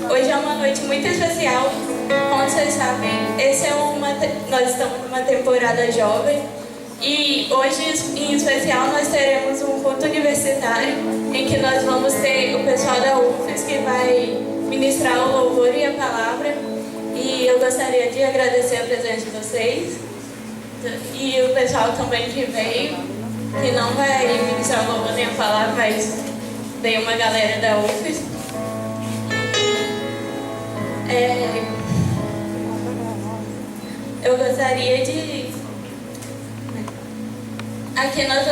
Hoje é uma noite muito especial. Como vocês sabem, nós estamos numa temporada jovem e hoje, em especial, nós teremos um culto universitário em que nós vamos ter o pessoal da UFES que vai ministrar o louvor e a palavra. E eu gostaria de agradecer a presença de vocês e o pessoal também que veio, que não vai ministrar o louvor nem a palavra, mas veio uma galera da UFES. Eu gostaria de... Aqui nós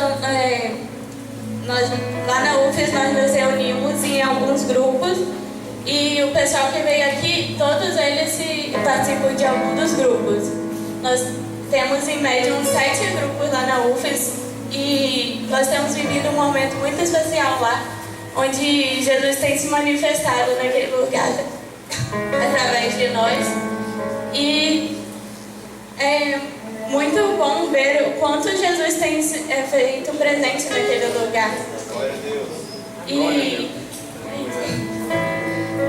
lá na UFES nós nos reunimos em alguns grupos e o pessoal que veio aqui, todos eles participam de algum dos grupos. Nós temos em média uns 7 grupos lá na UFES e nós temos vivido um momento muito especial lá, onde Jesus tem se manifestado naquele lugar através de nós. E é muito bom ver o quanto Jesus tem feito presente naquele lugar. Glória a Deus. E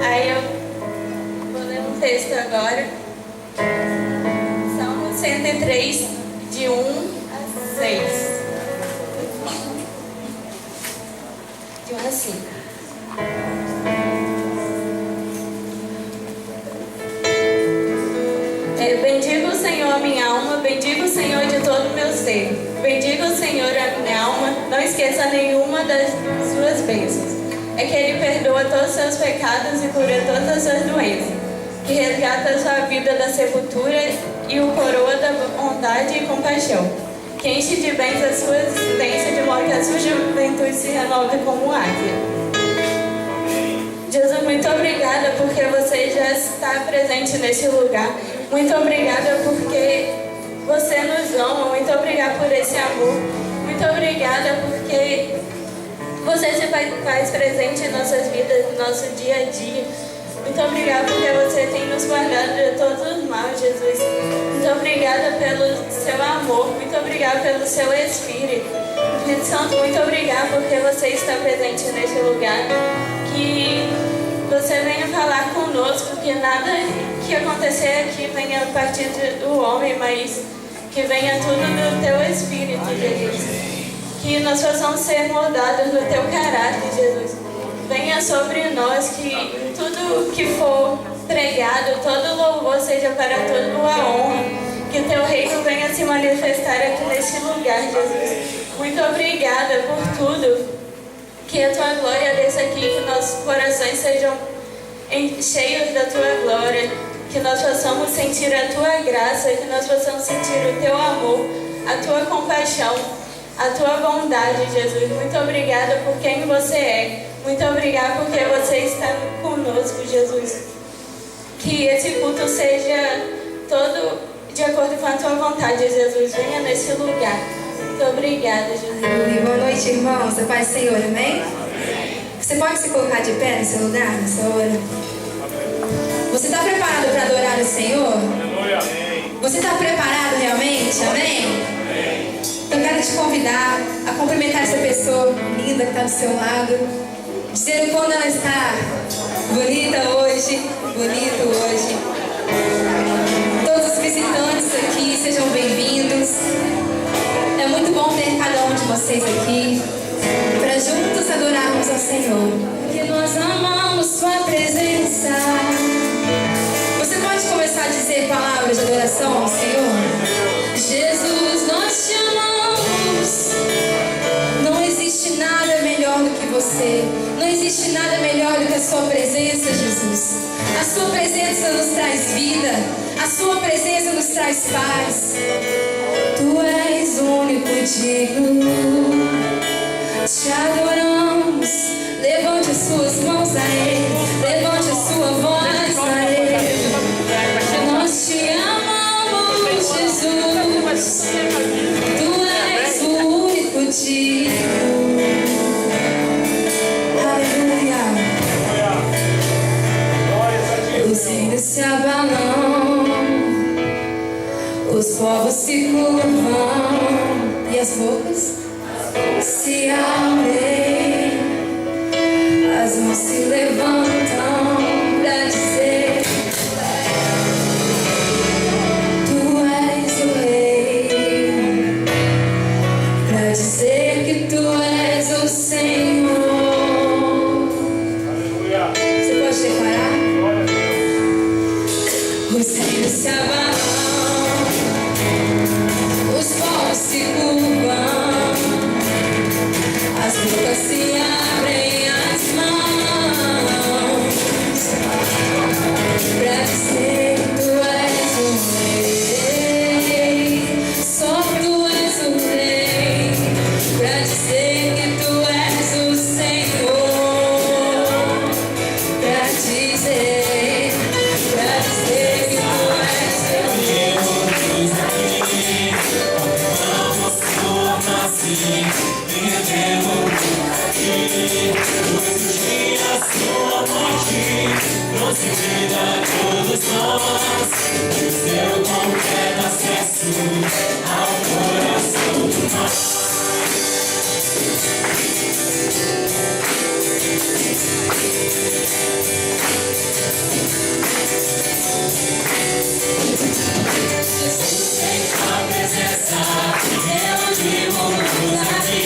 aí eu vou ler um texto agora. Salmo 103, de 1 a 6. De 1 a 5. Bendiga o Senhor a minha alma, bendiga o Senhor de todo o meu ser. Bendiga o Senhor a minha alma, não esqueça nenhuma das suas bênçãos. É que Ele perdoa todos os seus pecados e cura todas as suas doenças, que resgata a sua vida da sepultura e o coroa da bondade e compaixão, que enche de bens a sua existência, de modo que a sua juventude se renove como águia. Jesus, muito obrigada porque você já está presente nesse lugar. Muito obrigada porque você nos ama. Muito obrigada por esse amor. Muito obrigada porque você se faz presente em nossas vidas, no nosso dia a dia. Muito obrigada porque você tem nos guardado de todos os males, Jesus. Muito obrigada pelo seu amor. Muito obrigada pelo seu Espírito. Espírito Santo, muito obrigada porque você está presente nesse lugar. Que você venha falar conosco, que nada que acontecer aqui venha a partir do homem, mas que venha tudo do teu Espírito, Jesus. Que nós possamos ser moldados no teu caráter, Jesus. Venha sobre nós, que tudo que for pregado, todo louvor seja para tua honra. Que teu reino venha se manifestar aqui nesse lugar, Jesus. Muito obrigada por tudo. Que a tua glória desça aqui, que nossos corações sejam cheios da tua glória, que nós possamos sentir a tua graça, que nós possamos sentir o teu amor, a tua compaixão, a tua bondade, Jesus. Muito obrigada por quem você é. Muito obrigada porque você está conosco, Jesus. Que esse culto seja todo de acordo com a tua vontade, Jesus. Venha nesse lugar. Muito obrigada, Jesus. Boa noite, irmãos. A paz do Senhor, amém? Você pode se colocar de pé nesse lugar, nessa hora? Você está preparado para adorar o Senhor? Você está preparado realmente? Amém? Eu quero te convidar a cumprimentar essa pessoa linda que está do seu lado. Dizer o quanto ela está bonita hoje, bonito hoje. Todos os visitantes aqui, sejam bem-vindos. É muito bom ter cada um de vocês aqui, para juntos adorarmos ao Senhor. Que nós amamos sua presença. Você pode começar a dizer palavras de adoração ao Senhor? Jesus, nós te amamos. Não existe nada melhor do que você. Não existe nada melhor do que a sua presença, Jesus. A sua presença nos traz vida. A sua presença nos traz paz. Tu és o único digno. Te adoramos. Levante as suas mãos a Ele. Levante a sua voz a Ele. povos se curvam e as bocas se abrem, as mãos se levantam pra dizer: Tu és o Rei, pra dizer que Tu és o Senhor. Você pode declarar? Os reinos se abalam, os povos se curvam, as bocas se abrem, as mãos, pra dizer que Tu és o Rei, só Tu és o Rei, pra dizer que Tu és o Senhor, pra dizer que Tu és o todos nós, o seu completo acesso ao coração do nosso. Jesus tem a presença, reunimos-nos aqui.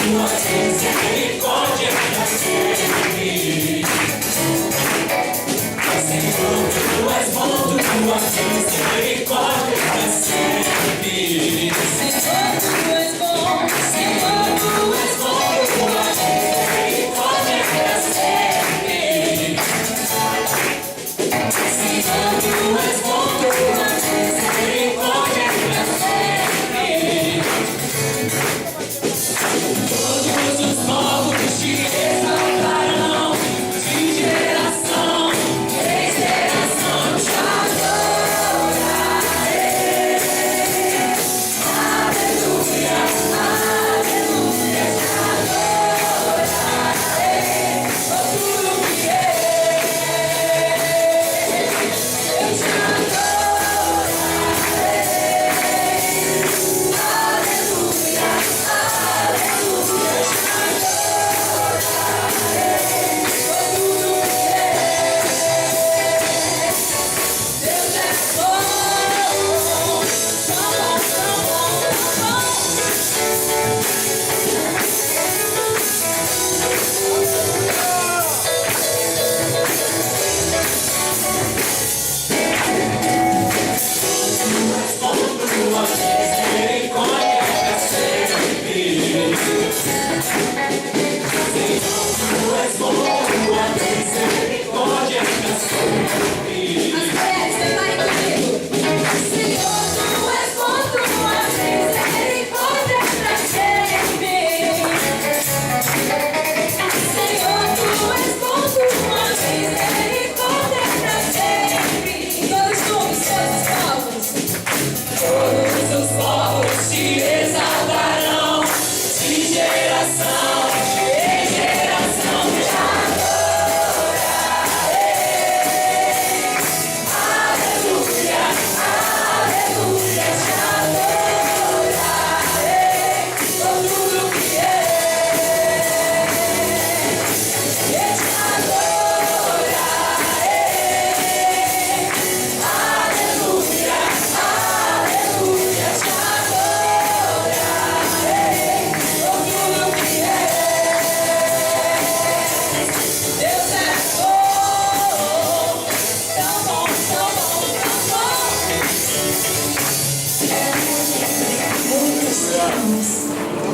Tua misericórdia para sempre. Senhor, Tu és bom, Tua misericórdia para sempre. Senhor, Tu és bom, Senhor, Tu és bom, Tua misericórdia para sempre. Senhor, Tu és bom, Tua misericórdia para sempre. Todos os povos te exaltarão, de geração em geração te adorarei. Aleluia, aleluia, te adorarei. Por tudo que eu te adorarei. Aleluia, aleluia, te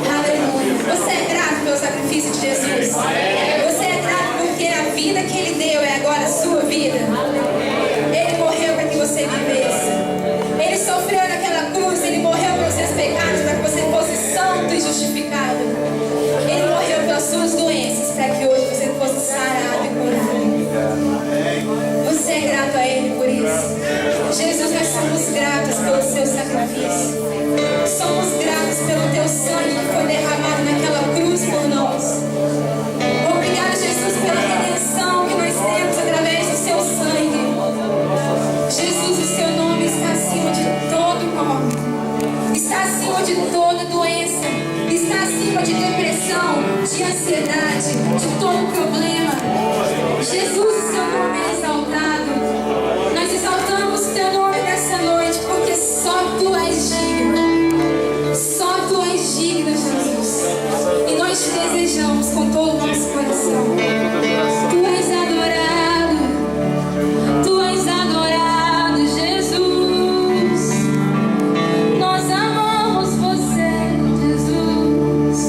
Aleluia. Você é grato pelo sacrifício de Jesus? Você é grato porque a vida que Ele deu é agora a sua vida? Ele morreu para que você vivesse. Ele sofreu naquela cruz, Ele morreu pelos seus pecados para que você fosse santo e justificado. Ele morreu pelas suas doenças para que hoje você fosse sarado e curado. Você é grato a Ele sangue que foi derramado naquela cruz por nós. Obrigado, Jesus, pela redenção que nós temos através do seu sangue. Jesus, o seu nome está acima de todo nome, está acima de toda doença, está acima de depressão, de ansiedade, de todo problema. Jesus, o seu nome é exaltado. Nós exaltamos o teu nome nessa noite, porque só tu és digno. Só tu és digno, Jesus. E nós te desejamos com todo o nosso coração. Tu és adorado. Tu és adorado, Jesus. Nós amamos você, Jesus.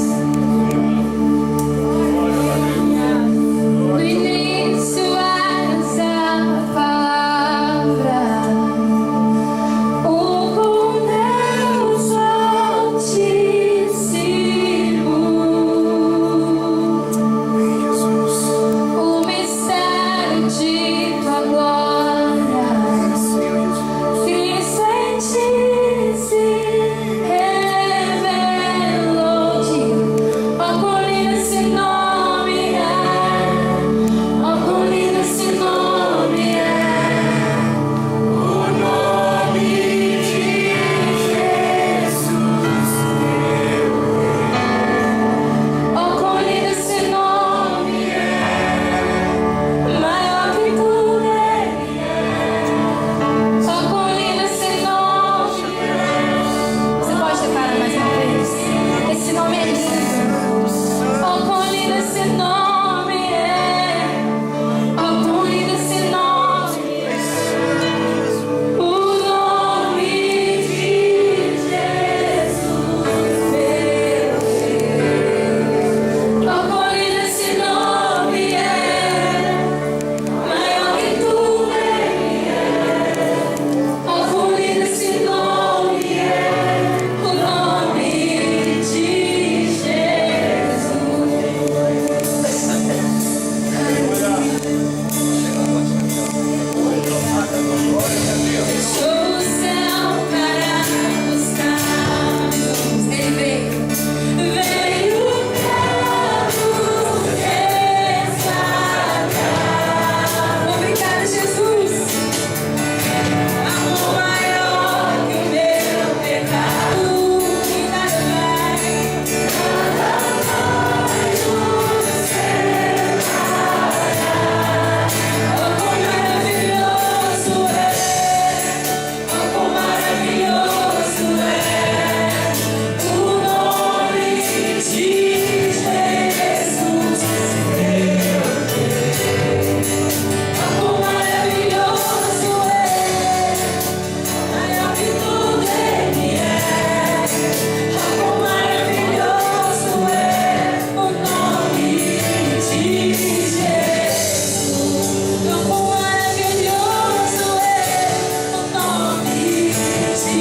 No início eras a palavra, o com Deus Altíssimo. O mistério de tua glória, Cristo em ti se revelou. Ó, quão lindo esse nome é! Ó, quão lindo esse nome é! O nome de Jesus, ó, quão lindo esse nome é! Maior que tudo ele é. Ó, quão lindo esse nome é! Você pode declarar mais uma vez? Esse nome é lindo. Ó, quão lindo esse nome é! Ó, quão lindo esse nome é! O nome de Jesus, meu Deus. Ó, quão lindo esse nome é! Maior que tudo ele é. Ó, quão lindo esse nome é! O nome de Jesus. Deixou o céu para buscar-nos. Ele veio para nos resgatar. Obrigada, Jesus. Amor maior que o meu pecado, que nada mais nos separará. Oh, quão maravilhoso é! Oh, quão maravilhoso é o nome de Jesus, meu Deus. Oh, quão maravilhoso é! Maior que tudo ele é. Oh, quão maravilhoso é o nome de Jesus. Oh, quão maravilhoso é o nome de Jesus.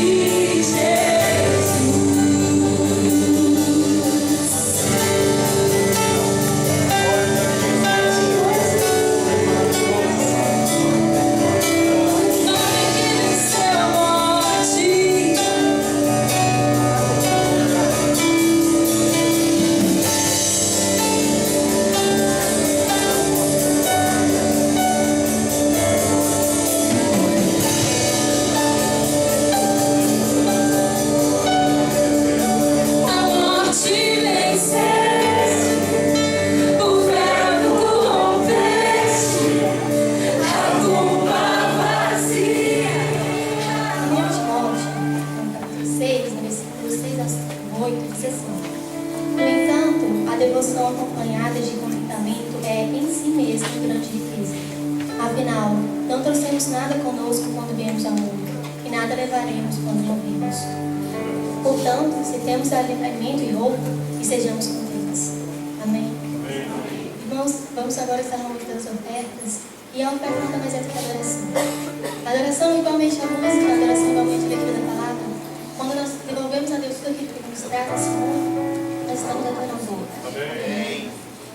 Nome que venceu a morte. A morte venceste, o véu tu rompeste, a tumba vazia. Em Timóteo, 6, no versículo 6 a 8, diz assim: No entanto, a devoção acompanhada de contentamento é em si mesma grande riqueza. Afinal, não trouxemos nada conosco quando viemos ao mundo, e nada levaremos quando morrermos. Portanto, se temos alimento e roupa, e sejamos contentes. Amém? Irmãos, vamos agora estar no momento das ofertas. E a oferta nada mais é do que adoração. Adoração, igualmente a música, adoração, igualmente a leitura da palavra. Quando nós devolvemos a Deus tudo aquilo que nos trata, Senhor, nós estamos adorando o outro.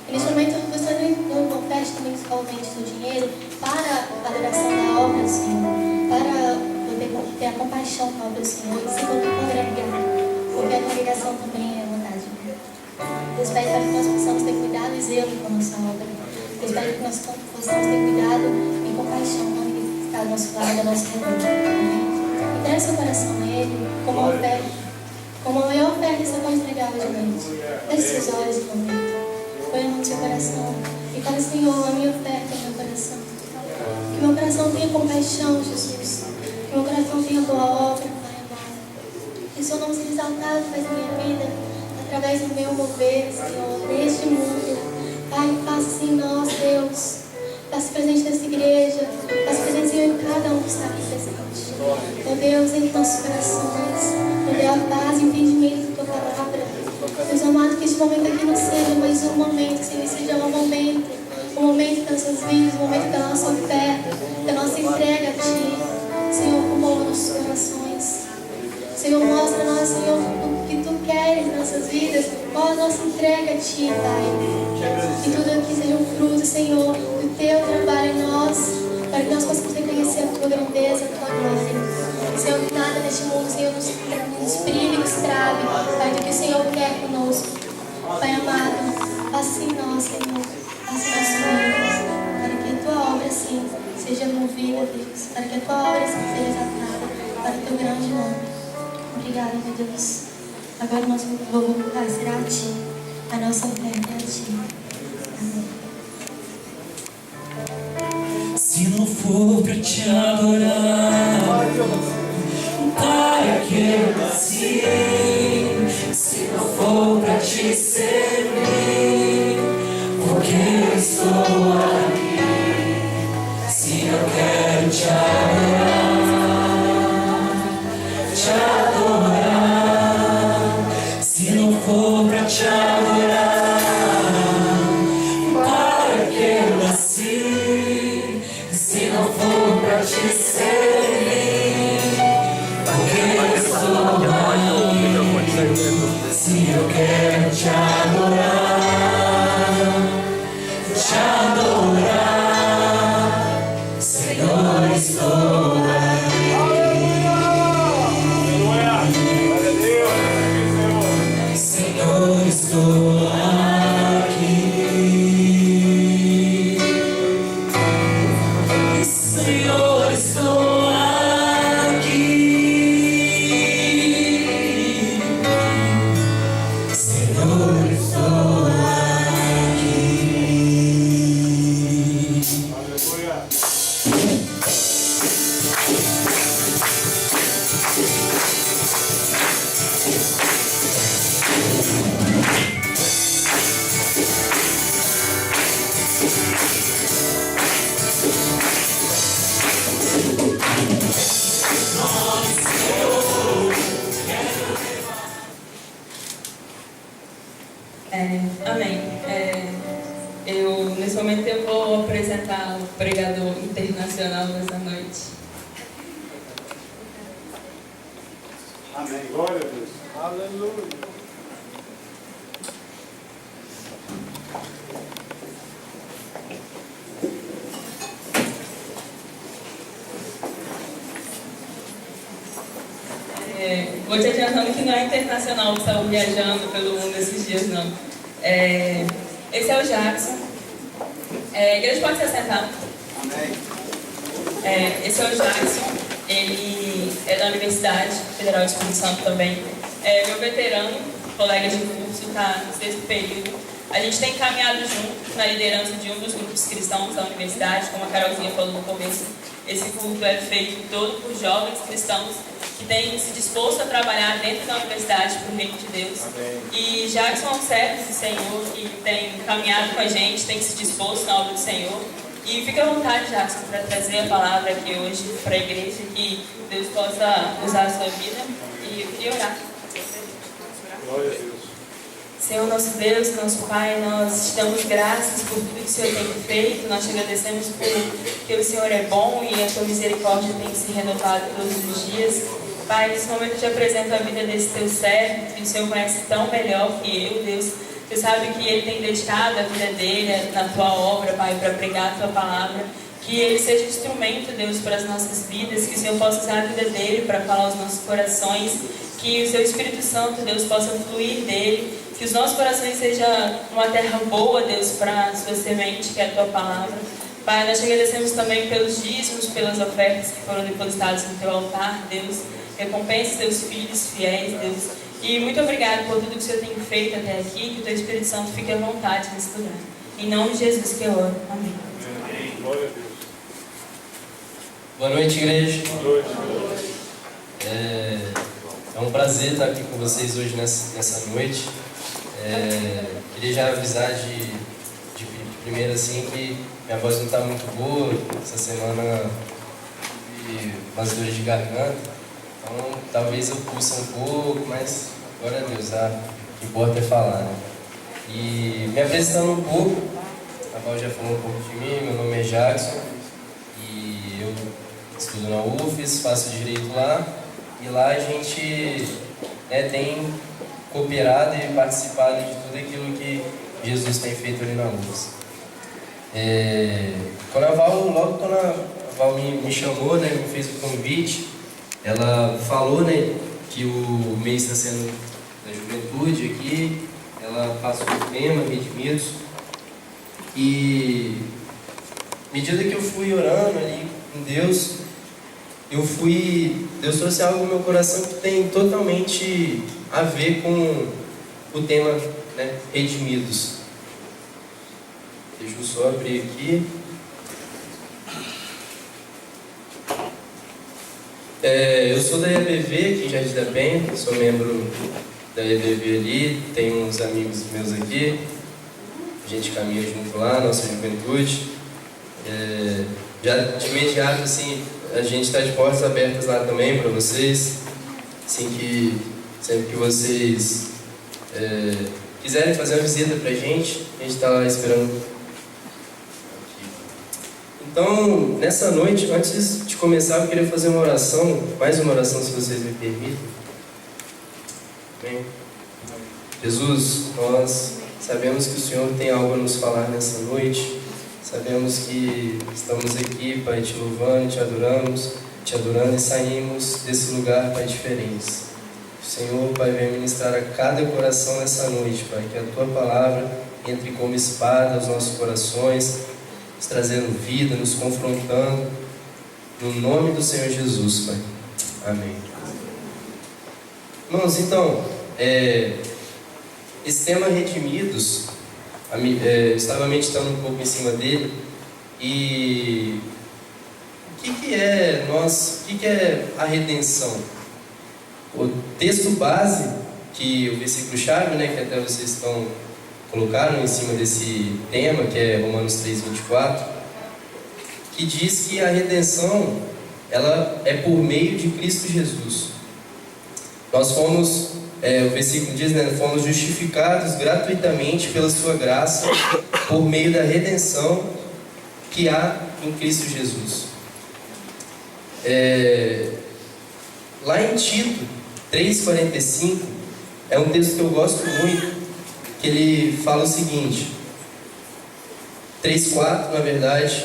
E neste momento, você não oferte também igualmente do dinheiro para a adoração da obra do Senhor, para poder ter a compaixão com a obra do Senhor e se poder congregar, porque a congregação também é uma e zelo com a nossa obra. Deus, Pai, que nós possamos ter cuidado e compaixão com o que está do nosso lado, ao nosso redor. Amém. Entregue seu coração a Ele como uma oferta, como a maior oferta que você pode entregar hoje à noite. Feche seus olhos no momento. Põe a mão no seu coração e fale: Senhor, a minha oferta é o meu coração. Que meu coração tenha compaixão, Jesus. Que meu coração tenha boa obra, Pai amado. Que o Senhor não seja exaltado na minha vida, através do meu mover, Senhor, neste mundo. Pai, faça em nós, Deus. Faça presente nessa igreja. Faça presente, Senhor, em cada um que está aqui presente. Meu Deus, em nossos corações. Meu Deus, a paz e o entendimento da tua palavra. Deus amado, que este momento aqui não seja mais um momento, Senhor, seja um momento das nossas vidas, um momento da nossa oferta, da nossa entrega a Ti. Senhor, comova nossos corações. Senhor, mostra a nós, Senhor, o que Tu queres nas nossas vidas. Qual a nossa entrega a Ti, Pai. Que tudo aqui seja um fruto, Senhor, do Teu trabalho em nós, para que nós possamos reconhecer a Tua grandeza, a Tua glória. Senhor, que nada neste mundo, Senhor, nos prive, nos trave, Pai, do que o Senhor quer conosco. Pai amado, faça em nós, Senhor, faça em nossas vidas, para que a Tua obra, sim, seja movida, Deus, para que a Tua obra, sim, seja exaltada, para o Teu grande nome. Obrigada, meu Deus. Agora o nosso louvor será a Ti, a nossa oferta é a Ti. Amém. Se não for pra te adorar, para que eu nasci? Se não for pra te servir, porque eu estou aqui. Se eu quero te adorar, se não for pra te adorar, para que eu nasci? Se não for pra te servir, porque eu estou aqui. Se eu quero te adorar, Senhor, estou aqui. Senhor, estou aqui. Senhor, estou aqui. Senhor, estou aqui. Amém. Nesse momento eu vou apresentar o pregador internacional dessa noite. Amém. Glória a Deus. Aleluia. Vou te adiantando que não é internacional que estão viajando pelo mundo esses dias, não. Esse é o Jackson. A igreja pode se assentar. Amém. Esse é o Jackson. Ele é da Universidade Federal de Espírito Santo também. Meu veterano, colega de curso, está no 6º período. A gente tem caminhado junto na liderança de um dos grupos cristãos da universidade, como a Carolzinha falou no começo. Esse culto é feito todo por jovens cristãos que têm se disposto a trabalhar dentro da universidade para o reino de Deus. Amém. E Jackson é um servo do Senhor que tem caminhado com a gente, tem se disposto na obra do Senhor. E fica à vontade, Jackson, para trazer a palavra aqui hoje para a igreja, que Deus possa usar a sua vida. E eu queria orar. Glória a Deus. Senhor, nosso Deus, nosso Pai, nós te damos graças por tudo que o Senhor tem feito. Nós te agradecemos porque o Senhor é bom e a tua misericórdia tem se renovado todos os dias. Pai, nesse momento eu te apresento a vida desse teu servo, que o Senhor conhece tão melhor que eu, Deus. Você sabe que ele tem dedicado a vida dele na tua obra, Pai, para pregar a tua palavra. Que ele seja instrumento, Deus, para as nossas vidas, que o Senhor possa usar a vida dele para falar aos nossos corações, que o seu Espírito Santo, Deus, possa fluir dele, Que os nossos corações sejam uma terra boa, Deus, para a sua semente, que é a tua palavra. Pai, nós te agradecemos também pelos dízimos, pelas ofertas que foram depositadas no teu altar, Deus. Recompensa os teus filhos fiéis, Deus. E muito obrigado por tudo que o Senhor tem feito até aqui, que o teu Espírito Santo fique à vontade nesse lugar. Em nome de Jesus que eu oro. Amém. Amém. Glória a Deus. Boa noite, igreja. Boa noite. É um prazer estar aqui com vocês hoje nessa noite. Queria já avisar de primeiro assim que minha voz não está muito boa. Essa semana tive umas dores de garganta. Então, talvez eu puxe um pouco, mas, glória a Deus, tá? O que importa é falar, né? E me apresentando um pouco, a Val já falou um pouco de mim, meu nome é Jackson, e eu estudo na UFES, faço Direito lá, e lá a gente tem cooperado e participado de tudo aquilo que Jesus tem feito ali na UFES. Quando a Val me chamou, né, me fez o convite, ela falou, né, que o mês está sendo da juventude aqui, ela passou o tema, Redimidos, e à medida que eu fui orando ali com Deus, Deus trouxe algo no meu coração que tem totalmente a ver com o tema, né, Redimidos. Deixa eu só abrir aqui. Eu sou da EBV aqui em Jardim da Penha, sou membro da EBV ali, tenho uns amigos meus aqui, a gente caminha junto lá, nossa juventude. Já de imediato, assim, a gente está de portas abertas lá também para vocês, assim que sempre que vocês quiserem fazer uma visita para a gente está lá esperando. Então, nessa noite, antes de começar, eu queria fazer uma oração, mais uma oração, se vocês me permitem. Amém? Jesus, nós sabemos que o Senhor tem algo a nos falar nessa noite. Sabemos que estamos aqui, Pai, te louvando, te adorando e saímos desse lugar, Pai, diferentes. O Senhor, Pai, vem ministrar a cada coração nessa noite, Pai, que a Tua palavra entre como espada aos nossos corações, nos trazendo vida, nos confrontando, no nome do Senhor Jesus, Pai. Amém. Irmãos, então, esse tema Redimidos, eu estava meditando um pouco em cima dele, e o que é a redenção? O texto base, que o versículo-chave, né, que até vocês colocaram em cima desse tema, que é Romanos 3:24, que diz que a redenção, ela é por meio de Cristo Jesus. Nós fomos, o versículo diz, né, fomos justificados gratuitamente pela sua graça, por meio da redenção que há em Cristo Jesus. Lá em Tito 3:45, é um texto que eu gosto muito, que ele fala o seguinte, 3:4 na verdade,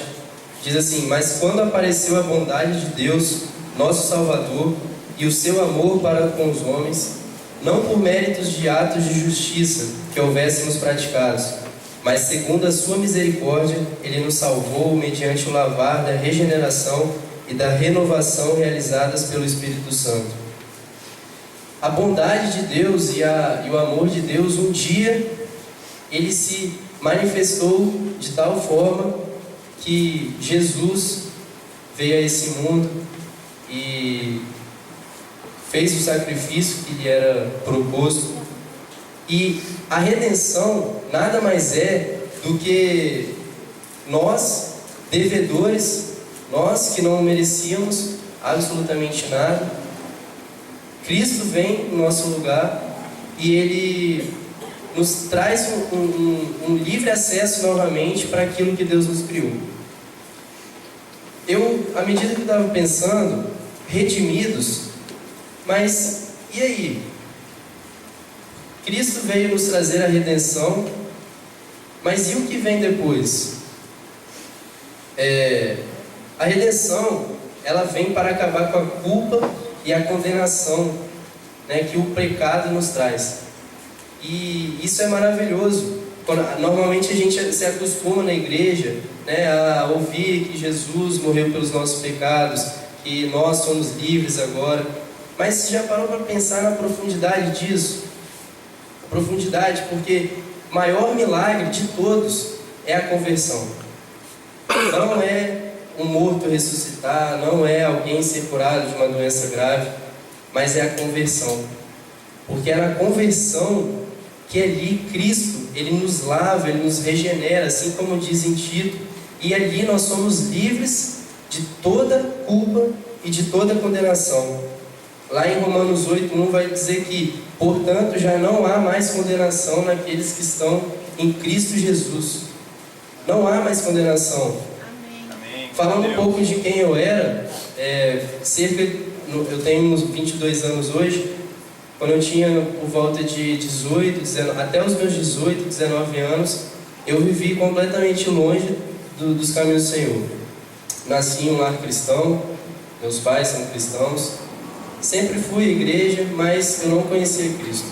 diz assim: mas quando apareceu a bondade de Deus, nosso Salvador, e o seu amor para com os homens, não por méritos de atos de justiça que houvéssemos praticados, mas segundo a sua misericórdia, ele nos salvou mediante o lavar da regeneração e da renovação realizadas pelo Espírito Santo. A bondade de Deus e o amor de Deus, um dia, ele se manifestou de tal forma que Jesus veio a esse mundo e fez o sacrifício que lhe era proposto. E a redenção nada mais é do que nós, devedores, nós que não merecíamos absolutamente nada, Cristo vem no nosso lugar e Ele nos traz um livre acesso novamente para aquilo que Deus nos criou. À medida que eu estava pensando, redimidos, mas e aí? Cristo veio nos trazer a redenção, mas e o que vem depois? A redenção, ela vem para acabar com a culpa e a condenação, né, que o pecado nos traz. E isso é maravilhoso. Normalmente a gente se acostuma na igreja, né, a ouvir que Jesus morreu pelos nossos pecados, que nós somos livres agora. Mas você já parou para pensar na profundidade disso? A profundidade, porque o maior milagre de todos é a conversão. Não é um morto ressuscitar, não é alguém ser curado de uma doença grave, mas é a conversão. Porque é na conversão que ali Cristo, Ele nos lava, Ele nos regenera, assim como diz em Tito, e ali nós somos livres de toda culpa e de toda condenação. Lá em Romanos 8:1 vai dizer que, portanto, já não há mais condenação naqueles que estão em Cristo Jesus. Não há mais condenação. Amém. Falando um pouco de quem eu era, eu tenho uns 22 anos hoje. Quando eu tinha por volta de 18, 19, até os meus 18, 19 anos, eu vivi completamente longe dos caminhos do Senhor. Nasci em um lar cristão, meus pais são cristãos. Sempre fui à igreja, mas eu não conhecia Cristo.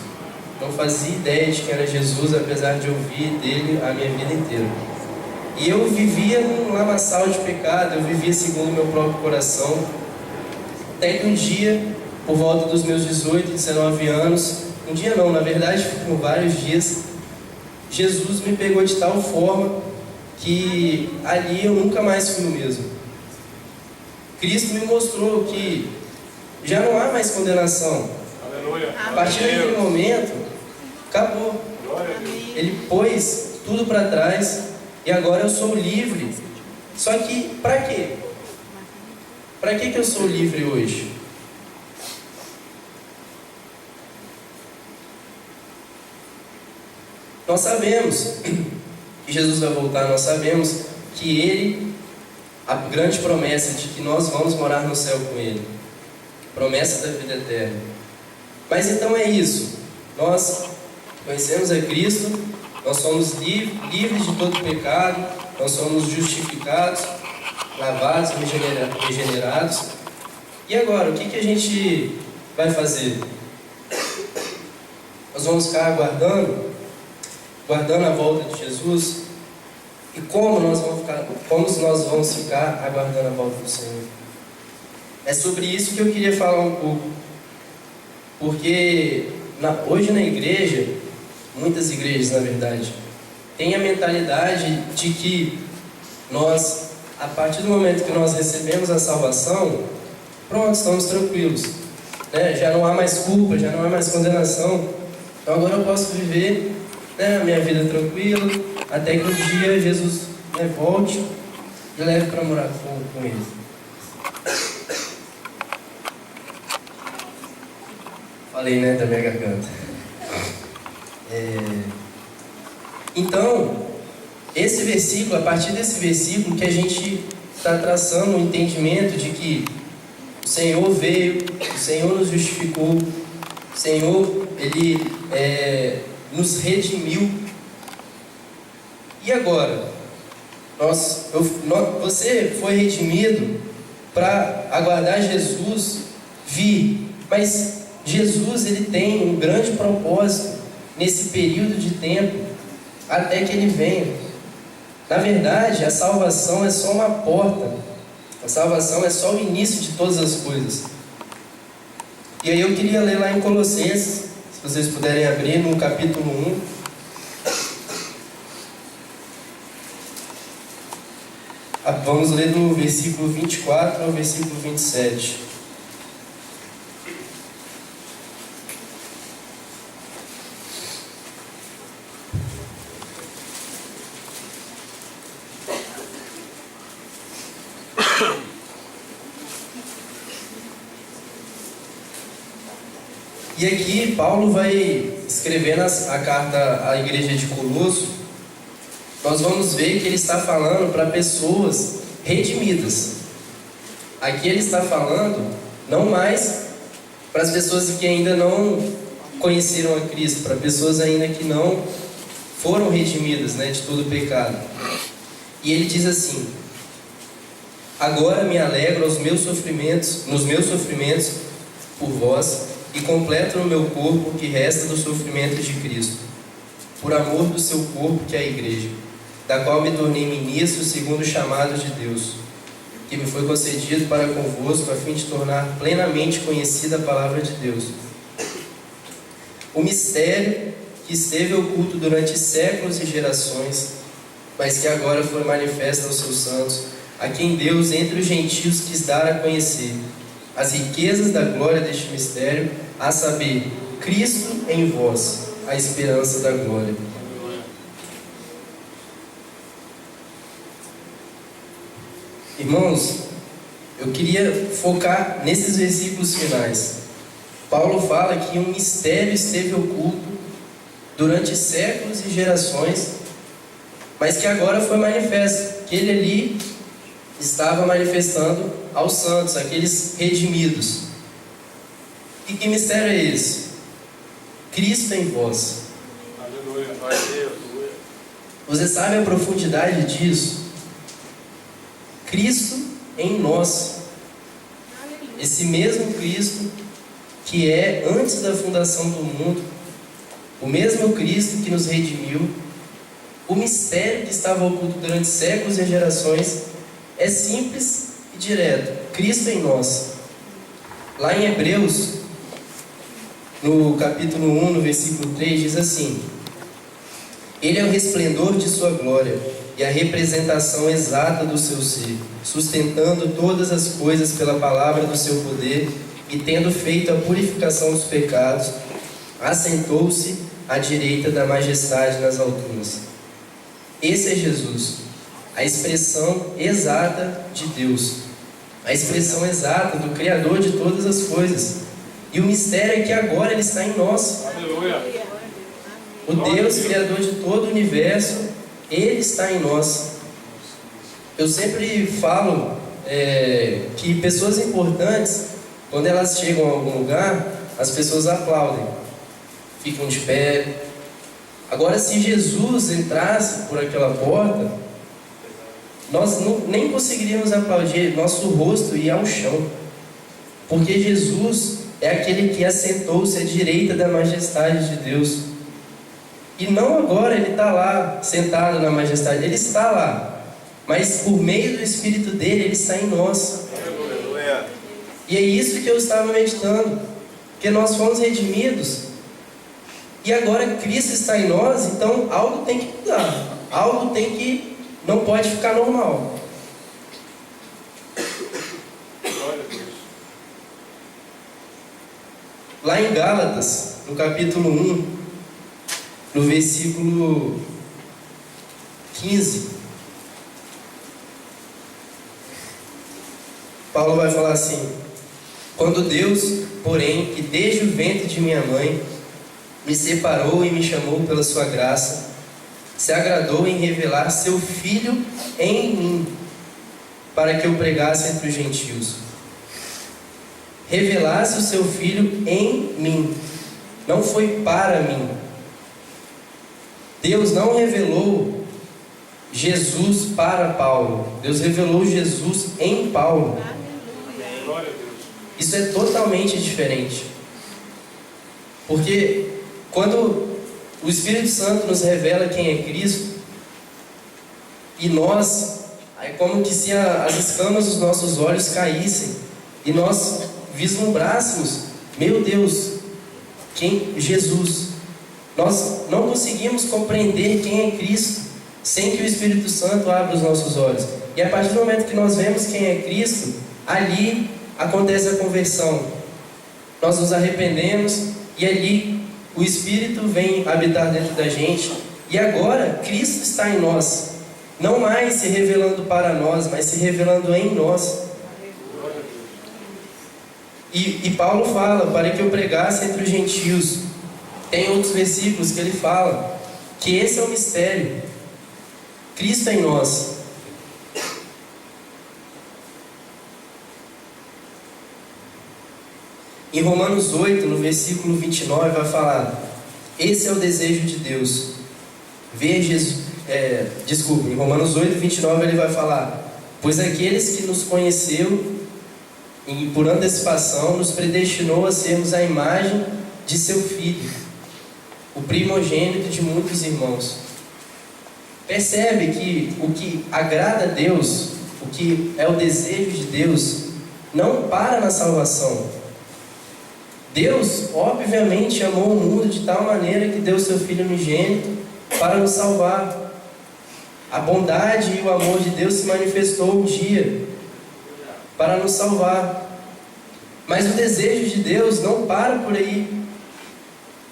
Não fazia ideia de quem era Jesus, apesar de ouvir dele a minha vida inteira. E eu vivia num lamaçal de pecado, eu vivia segundo o meu próprio coração. Até que um dia, por volta dos meus 18, 19 anos, um dia não, na verdade por vários dias, Jesus me pegou de tal forma que ali eu nunca mais fui o mesmo. Cristo me mostrou que já não há mais condenação. Aleluia. A partir daquele momento, acabou. Glória a Deus. Ele pôs tudo para trás e agora eu sou livre. Só que, para quê? Para que eu sou livre hoje? Nós sabemos que Jesus vai voltar, nós sabemos que Ele, a grande promessa de que nós vamos morar no céu com Ele, promessa da vida eterna. Mas então é isso, nós conhecemos a Cristo, nós somos livres de todo pecado, nós somos justificados, lavados, regenerados. E agora, o que a gente vai fazer? Nós vamos ficar aguardando a volta de Jesus? E como nós vamos ficar aguardando a volta do Senhor? É sobre isso que eu queria falar um pouco. Porque hoje na igreja, muitas igrejas na verdade, têm a mentalidade de que nós, a partir do momento que nós recebemos a salvação, pronto, estamos tranquilos, né? Já não há mais culpa, já não há mais condenação. Então agora eu posso viver, né, a minha vida tranquila, até que um dia Jesus, né, volte e leve para morar com Ele. Falei, né, da minha garganta. Então, esse versículo, a partir desse versículo que a gente está traçando o entendimento de que o Senhor veio, o Senhor nos justificou, o Senhor, Ele nos redimiu. E agora? Você foi redimido para aguardar Jesus vir, mas Jesus, Ele tem um grande propósito nesse período de tempo até que Ele venha. Na verdade, a salvação é só uma porta. A salvação é só o início de todas as coisas. E aí eu queria ler lá em Colossenses, se vocês puderem abrir, no capítulo 1. Vamos ler do versículo 24 ao versículo 27. E aqui Paulo vai escrevendo a carta à igreja de Colosso. Nós vamos ver que ele está falando para pessoas redimidas. Aqui ele está falando não mais para as pessoas que ainda não conheceram a Cristo, para pessoas ainda que não foram redimidas, né, de todo o pecado. E ele diz assim: agora me alegro nos meus sofrimentos por vós, e completo no meu corpo o que resta do sofrimento de Cristo, por amor do seu corpo, que é a igreja, da qual me tornei ministro segundo o chamado de Deus, que me foi concedido para convosco, a fim de tornar plenamente conhecida a palavra de Deus. O mistério que esteve oculto durante séculos e gerações, mas que agora foi manifesto aos seus santos, a quem Deus entre os gentios quis dar a conhecer as riquezas da glória deste mistério, a saber, Cristo em vós, a esperança da glória. Irmãos, eu queria focar nesses versículos finais. Paulo fala que um mistério esteve oculto durante séculos e gerações, mas que agora foi manifesto, que ele ali estava manifestando aos santos, aqueles redimidos. E que mistério é esse? Cristo em vós. Aleluia. Aleluia. Você sabe a profundidade disso? Cristo em nós. Esse mesmo Cristo que é antes da fundação do mundo, o mesmo Cristo que nos redimiu, o mistério que estava oculto durante séculos e gerações, é simples e direto: Cristo em nós. Lá em Hebreus, no capítulo 1, no versículo 3, diz assim: Ele é o resplendor de sua glória e a representação exata do seu ser, sustentando todas as coisas pela palavra do seu poder, e tendo feito a purificação dos pecados, assentou-se à direita da majestade nas alturas. Esse é Jesus, a expressão exata de Deus, a expressão exata do Criador de todas as coisas. E o mistério é que agora Ele está em nós. Aleluia. O Deus Criador de todo o universo, Ele está em nós. Eu sempre falo que pessoas importantes, quando elas chegam a algum lugar, as pessoas aplaudem, ficam de pé. Agora, se Jesus entrasse por aquela porta, nós nem conseguiríamos aplaudir, nosso rosto ia ao chão, porque Jesus é aquele que assentou-se à direita da majestade de Deus. E não agora Ele está lá, sentado na majestade, Ele está lá, mas por meio do Espírito dEle, Ele está em nós. Aleluia. E é isso que eu estava meditando, que nós fomos redimidos, e agora Cristo está em nós, então algo tem que mudar, algo tem que, não pode ficar normal. Glória a Deus. Lá em Gálatas, no capítulo 1, no versículo 15, Paulo vai falar assim: Quando Deus, porém, que desde o ventre de minha mãe me separou e me chamou pela sua graça, se agradou em revelar seu Filho em mim, para que eu pregasse entre os gentios. Revelasse o seu Filho em mim, não foi para mim. Deus não revelou Jesus para Paulo, Deus revelou Jesus em Paulo. Glória a Deus. Isso é totalmente diferente, porque quando o Espírito Santo nos revela quem é Cristo, e nós, é como que se as escamas dos nossos olhos caíssem e nós vislumbrássemos, meu Deus, quem Jesus. Nós não conseguimos compreender quem é Cristo sem que o Espírito Santo abra os nossos olhos. E a partir do momento que nós vemos quem é Cristo, ali acontece a conversão. Nós nos arrependemos e ali o Espírito vem habitar dentro da gente. E agora Cristo está em nós, não mais se revelando para nós, mas se revelando em nós. E Paulo fala para que eu pregasse entre os gentios. Tem outros versículos que ele fala que esse é o mistério, Cristo em nós. Em Romanos 8, no versículo 29, vai falar: esse é o desejo de Deus, ver Jesus. Em Romanos 8, 29 ele vai falar: pois aqueles que nos conheceu e por antecipação nos predestinou a sermos a imagem de seu Filho, o primogênito de muitos irmãos. Percebe que o que agrada a Deus, o que é o desejo de Deus, não para na salvação. Deus, obviamente, amou o mundo de tal maneira que deu seu Filho unigênito para nos salvar. A bondade e o amor de Deus se manifestou um dia para nos salvar. Mas o desejo de Deus não para por aí.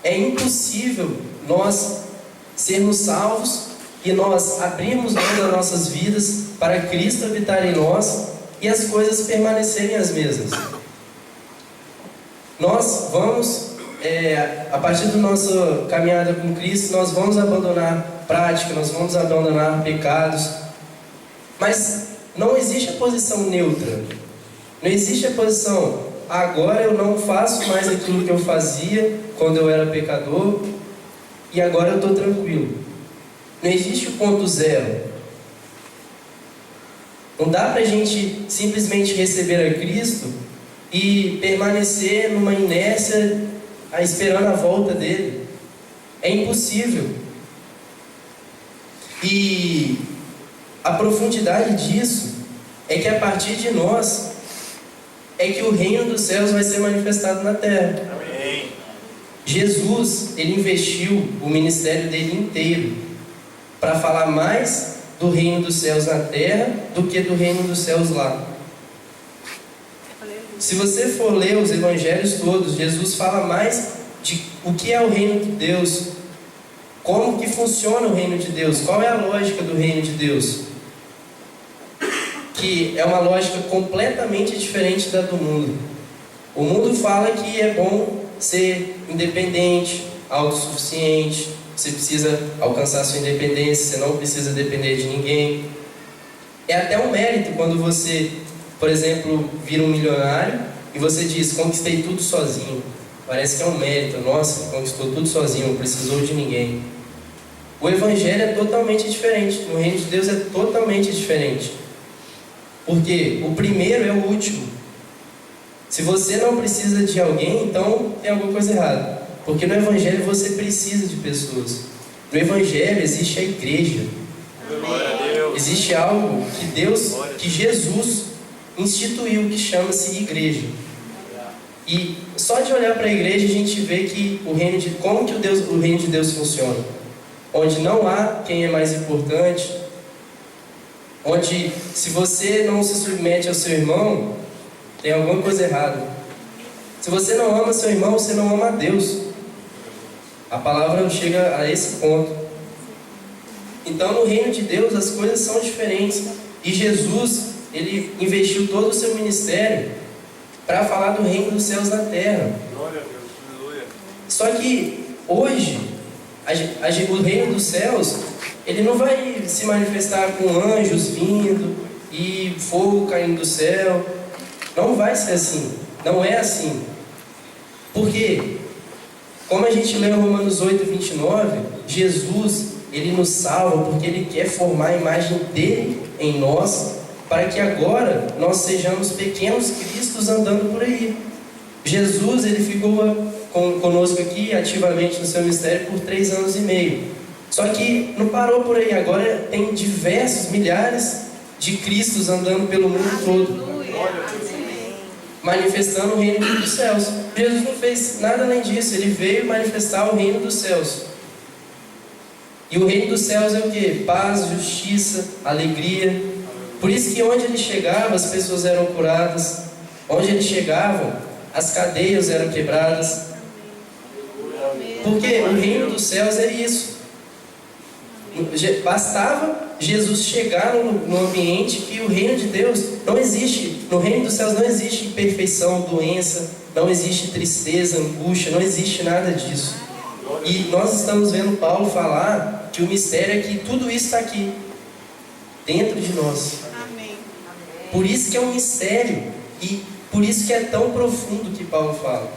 É impossível nós sermos salvos e nós abrirmos mão das nossas vidas para Cristo habitar em nós e as coisas permanecerem as mesmas. Nós vamos, a partir da nossa caminhada com Cristo, nós vamos abandonar prática, nós vamos abandonar pecados, mas não existe a posição neutra, não existe a posição, agora eu não faço mais aquilo que eu fazia quando eu era pecador e agora eu estou tranquilo. Não existe o ponto zero. Não dá para a gente simplesmente receber a Cristo e permanecer numa inércia esperando a volta dele. É impossível. E a profundidade disso é que a partir de nós é que o reino dos céus vai ser manifestado na terra. Amém. Jesus, ele investiu o ministério dele inteiro para falar mais do reino dos céus na terra do que do reino dos céus lá. Se você for ler os evangelhos todos, Jesus fala mais de o que é o reino de Deus, como que funciona o reino de Deus, qual é a lógica do reino de Deus, que é uma lógica completamente diferente da do mundo. O mundo fala que é bom ser independente, autossuficiente, você precisa alcançar sua independência, você não precisa depender de ninguém. É até um mérito quando você, por exemplo, vira um milionário e você diz, conquistei tudo sozinho. Parece que é um mérito, nossa, conquistou tudo sozinho, não precisou de ninguém. O Evangelho é totalmente diferente, no reino de Deus é totalmente diferente. Porque o primeiro é o último. Se você não precisa de alguém, então tem alguma coisa errada. Porque no Evangelho você precisa de pessoas. No Evangelho existe a igreja. Existe algo que Jesus instituiu, que chama-se igreja. E só de olhar para a igreja a gente vê que como que o reino de Deus funciona. Onde não há quem é mais importante. Onde se você não se submete ao seu irmão, tem alguma coisa errada. Se você não ama seu irmão, você não ama a Deus. A palavra chega a esse ponto. Então, no reino de Deus, as coisas são diferentes. E Jesus, ele investiu todo o seu ministério para falar do reino dos céus na terra. Glória a Deus, aleluia. Só que hoje, o reino dos céus, ele não vai se manifestar com anjos vindo e fogo caindo do céu. Não vai ser assim. Não é assim. Por quê? Como a gente lê em Romanos 8, 29, Jesus, ele nos salva porque ele quer formar a imagem dele em nós, para que agora nós sejamos pequenos cristos andando por aí. Jesus, ele ficou conosco aqui ativamente no seu ministério por 3 anos e meio. Só que não parou por aí, agora tem diversos, milhares de cristos andando pelo mundo todo, manifestando o reino dos céus. Jesus não fez nada além disso, ele veio manifestar o reino dos céus. E o reino dos céus é o quê? Paz, justiça, alegria. Por isso que onde ele chegava, as pessoas eram curadas. Onde ele chegava, as cadeias eram quebradas. Porque o reino dos céus é isso. Bastava Jesus chegar no ambiente que o reino de Deus não existe. No reino dos céus não existe imperfeição, doença, não existe tristeza, angústia, não existe nada disso. E nós estamos vendo Paulo falar que o mistério é que tudo isso está aqui, dentro de nós. Por isso que é um mistério e por isso que é tão profundo que Paulo fala.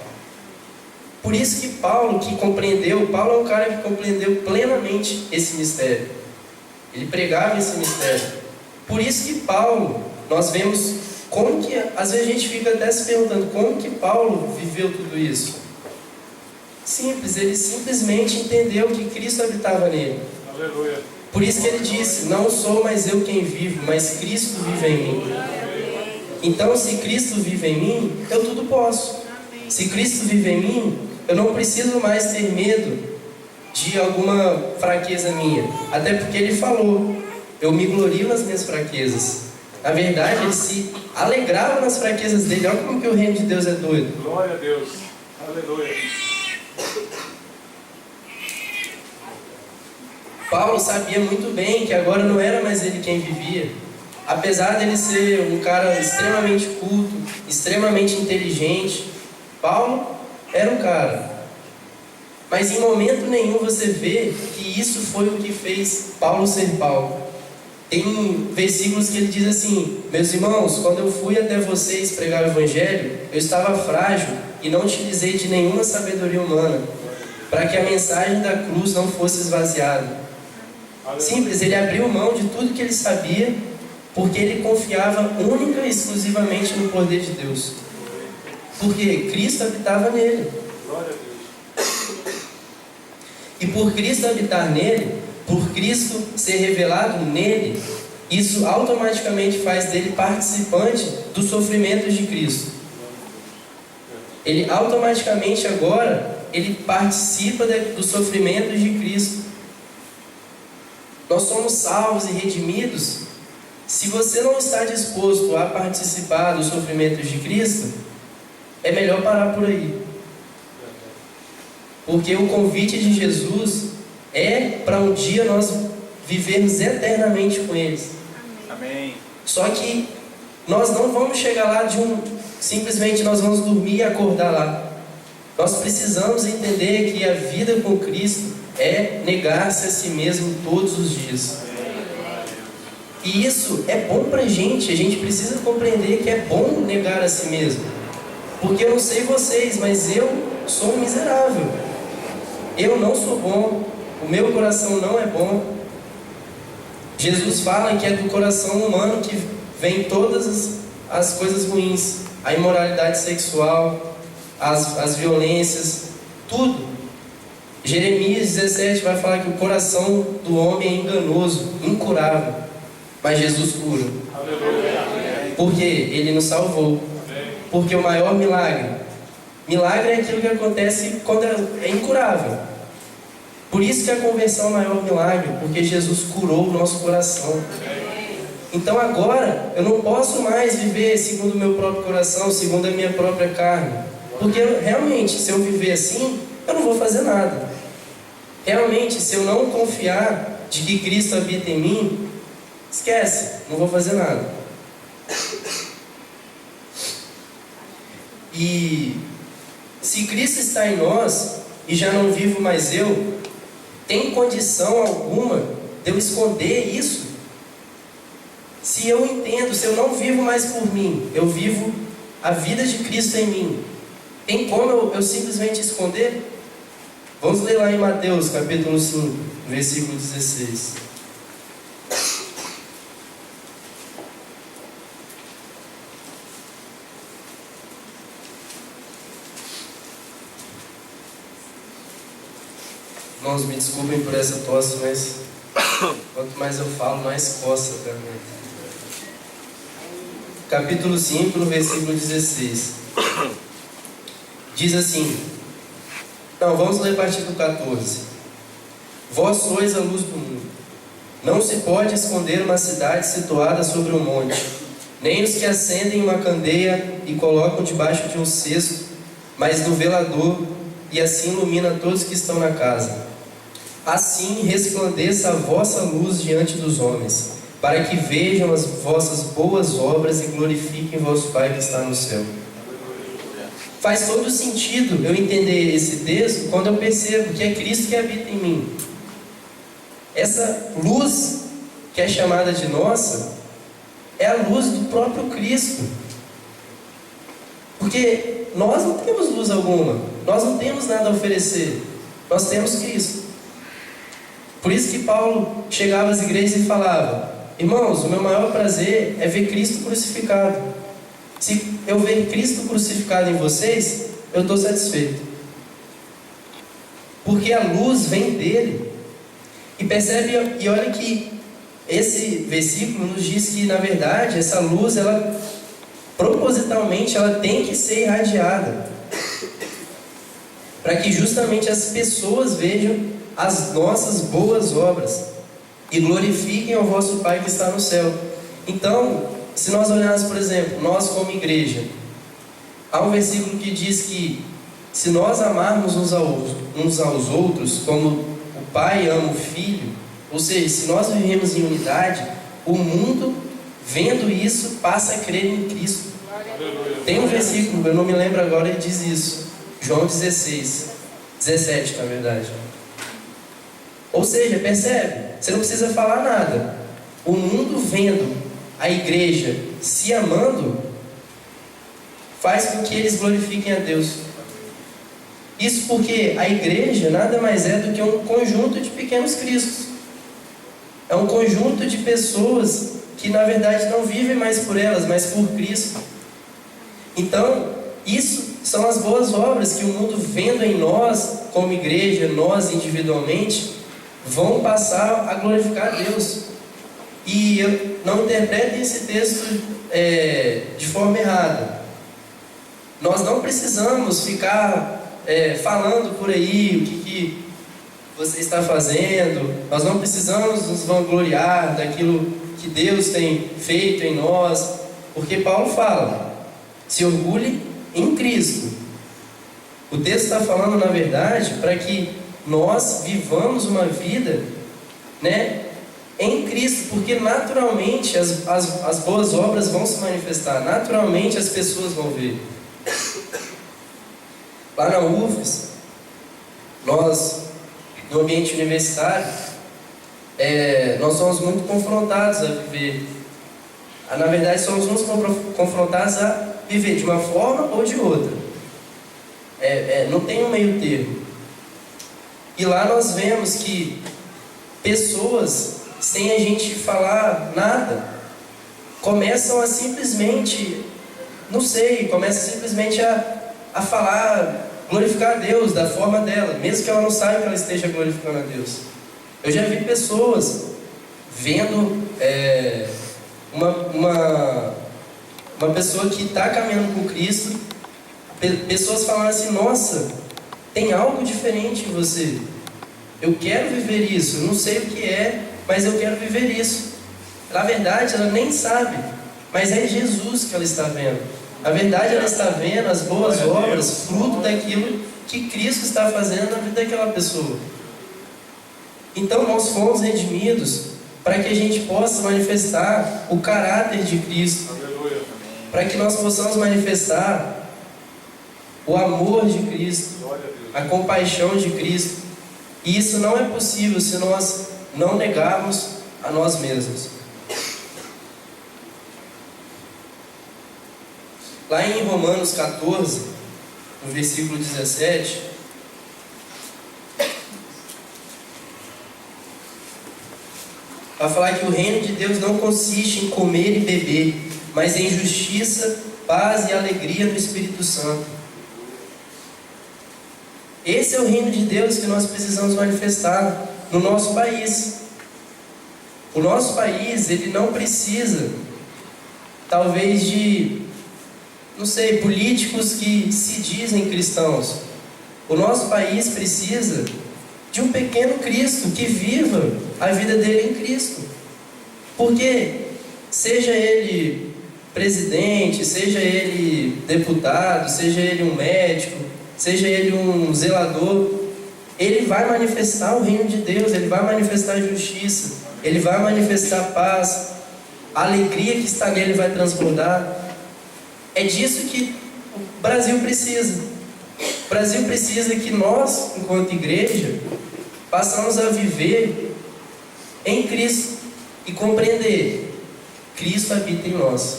Por isso que Paulo é um cara que compreendeu plenamente esse mistério. Ele pregava esse mistério. Por isso que Paulo, nós vemos Como que, às vezes a gente fica até se perguntando, como que Paulo viveu tudo isso? Simples, ele simplesmente entendeu que Cristo habitava nele. Aleluia. Por isso que ele disse, não sou mais eu quem vivo, mas Cristo vive em mim. Então, se Cristo vive em mim, eu tudo posso. Se Cristo vive em mim, eu não preciso mais ter medo de alguma fraqueza minha. Até porque ele falou, eu me glorio nas minhas fraquezas. Na verdade, ele se alegrava nas fraquezas dele. Olha como que o reino de Deus é doido. Glória a Deus. Aleluia. Paulo sabia muito bem que agora não era mais ele quem vivia. Apesar dele ser um cara extremamente culto, extremamente inteligente, Paulo era um cara. Mas em momento nenhum você vê que isso foi o que fez Paulo ser Paulo. Tem versículos que ele diz assim: meus irmãos, quando eu fui até vocês pregar o Evangelho, eu estava frágil e não utilizei de nenhuma sabedoria humana, para que a mensagem da cruz não fosse esvaziada. Simples, ele abriu mão de tudo que ele sabia, porque ele confiava única e exclusivamente no poder de Deus. Porque Cristo habitava nele. Glória a Deus. E por Cristo habitar nele, por Cristo ser revelado nele, isso automaticamente faz dele participante dos sofrimentos de Cristo. Ele automaticamente agora, ele participa dos sofrimentos de Cristo. Nós somos salvos e redimidos. Se você não está disposto a participar dos sofrimentos de Cristo, é melhor parar por aí. Porque o convite de Jesus é para um dia nós vivermos eternamente com eles. Amém. Só que nós não vamos chegar lá simplesmente nós vamos dormir e acordar lá. Nós precisamos entender que a vida com Cristo é negar-se a si mesmo todos os dias. E isso é bom pra gente. A gente precisa compreender que é bom negar a si mesmo. Porque eu não sei vocês, mas eu sou um miserável. Eu não sou bom. O meu coração não é bom. Jesus fala que é do coração humano que vem todas as coisas ruins. A imoralidade sexual, as violências, tudo. Jeremias 17 vai falar que o coração do homem é enganoso, incurável. Mas Jesus cura. Aleluia. Porque Ele nos salvou. Porque o maior milagre é aquilo que acontece quando é incurável. Por isso que a conversão é o maior milagre, porque Jesus curou o nosso coração. Então agora eu não posso mais viver segundo o meu próprio coração, segundo a minha própria carne. Porque realmente, se eu viver assim, eu não vou fazer nada. Realmente, se eu não confiar de que Cristo habita em mim, esquece, não vou fazer nada. E se Cristo está em nós e já não vivo mais eu, tem condição alguma de eu esconder isso? Se eu entendo, se eu não vivo mais por mim, eu vivo a vida de Cristo em mim, tem como eu simplesmente esconder? Vamos ler lá em Mateus capítulo 5, versículo 16. Irmãos, me desculpem por essa tosse, mas quanto mais eu falo, mais coça a garganta. Capítulo 5, no versículo 16. Diz assim... Então, vamos ler a partir do 14. Vós sois a luz do mundo. Não se pode esconder uma cidade situada sobre um monte, nem os que acendem uma candeia e colocam debaixo de um cesto, mas no velador, e assim ilumina todos que estão na casa. Assim resplandeça a vossa luz diante dos homens, para que vejam as vossas boas obras e glorifiquem vosso Pai que está no céu. Faz todo sentido eu entender esse texto quando eu percebo que é Cristo que habita em mim. Essa luz que é chamada de nossa é a luz do próprio Cristo. Porque nós não temos luz alguma, nós não temos nada a oferecer, nós temos Cristo. Por isso que Paulo chegava às igrejas e falava: irmãos, o meu maior prazer é ver Cristo crucificado. Se eu ver Cristo crucificado em vocês, eu estou satisfeito. Porque a luz vem dele. E percebe, e olha que esse versículo nos diz que, na verdade, essa luz, ela propositalmente, ela tem que ser irradiada, para que justamente as pessoas vejam as nossas boas obras e glorifiquem ao vosso Pai que está no céu. Então, se nós olharmos, por exemplo, nós como igreja, há um versículo que diz que se nós amarmos uns aos outros como o Pai ama o Filho, ou seja, se nós vivemos em unidade, o mundo, vendo isso, passa a crer em Cristo. Tem um versículo, eu não me lembro agora, ele diz isso, João 17, na verdade. Ou seja, percebe? Você não precisa falar nada. O mundo vendo a igreja se amando, faz com que eles glorifiquem a Deus. Isso porque a igreja nada mais é do que um conjunto de pequenos cristos. É um conjunto de pessoas que na verdade não vivem mais por elas, mas por Cristo. Então, isso são as boas obras que o mundo vendo em nós, como igreja, nós individualmente, vão passar a glorificar a Deus. E não interpretem esse texto de forma errada. Nós não precisamos ficar falando por aí o que você está fazendo. Nós não precisamos nos vangloriar daquilo que Deus tem feito em nós, porque Paulo fala: se orgulhe em Cristo. O texto está falando, na verdade, para que nós vivamos uma vida, em Cristo, porque naturalmente as boas obras vão se manifestar, naturalmente as pessoas vão ver. Lá na UFES, nós, no ambiente universitário, nós somos muito confrontados a viver, na verdade somos muito confrontados a viver de uma forma ou de outra, não tem um meio termo. E lá nós vemos que pessoas, sem a gente falar nada, começam a simplesmente, começam simplesmente a falar, glorificar a Deus da forma dela, mesmo que ela não saiba que ela esteja glorificando a Deus. Eu já vi pessoas vendo uma pessoa que está caminhando com Cristo, pessoas falando assim: nossa, tem algo diferente em você, eu quero viver isso, eu não sei o que é, mas eu quero viver isso. Na verdade, ela nem sabe, mas é Jesus que ela está vendo. Na verdade, ela está vendo as boas obras, fruto daquilo que Cristo está fazendo na vida daquela pessoa. Então, nós fomos redimidos para que a gente possa manifestar o caráter de Cristo, para que nós possamos manifestar o amor de Cristo, a compaixão de Cristo. E isso não é possível se nós não negarmos a nós mesmos. Lá em Romanos 14, no versículo 17, vai falar que o reino de Deus não consiste em comer e beber, mas em justiça, paz e alegria no Espírito Santo. Esse é o reino de Deus que nós precisamos manifestar no nosso país. O nosso país, ele não precisa, talvez, de, políticos que se dizem cristãos. O nosso país precisa de um pequeno Cristo que viva a vida dele em Cristo. Porque, seja ele presidente, seja ele deputado, seja ele um médico, seja ele um zelador, ele vai manifestar o reino de Deus, ele vai manifestar a justiça, ele vai manifestar a paz, a alegria que está nele vai transbordar. É disso que o Brasil precisa. O Brasil precisa que nós, enquanto igreja, passamos a viver em Cristo e compreender: Cristo habita em nós.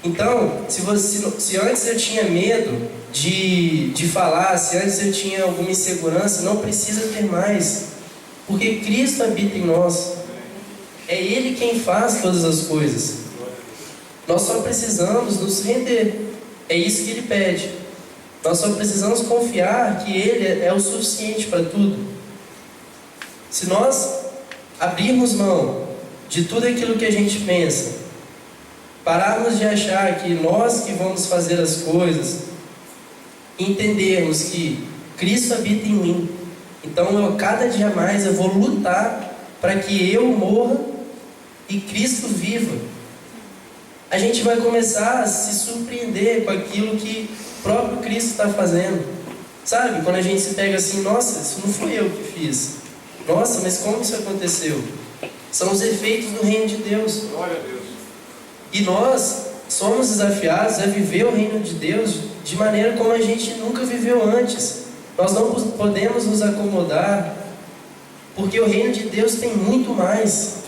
Então, se antes eu tinha medo de falar, se antes eu tinha alguma insegurança, não precisa ter mais, porque Cristo habita em nós. É Ele quem faz todas as coisas. Nós só precisamos nos render. É isso que Ele pede. Nós só precisamos confiar que Ele é o suficiente para tudo. Se nós abrirmos mão de tudo aquilo que a gente pensa, pararmos de achar que nós que vamos fazer as coisas, entendermos que Cristo habita em mim, então cada dia mais eu vou lutar para que eu morra e Cristo viva, a gente vai começar a se surpreender com aquilo que o próprio Cristo está fazendo. Sabe, quando a gente se pega assim, nossa, isso não fui eu que fiz. Nossa, mas como isso aconteceu? São os efeitos do reino de Deus. Glória a Deus. E nós somos desafiados a viver o reino de Deus de maneira como a gente nunca viveu antes. Nós não podemos nos acomodar, porque o reino de Deus tem muito mais.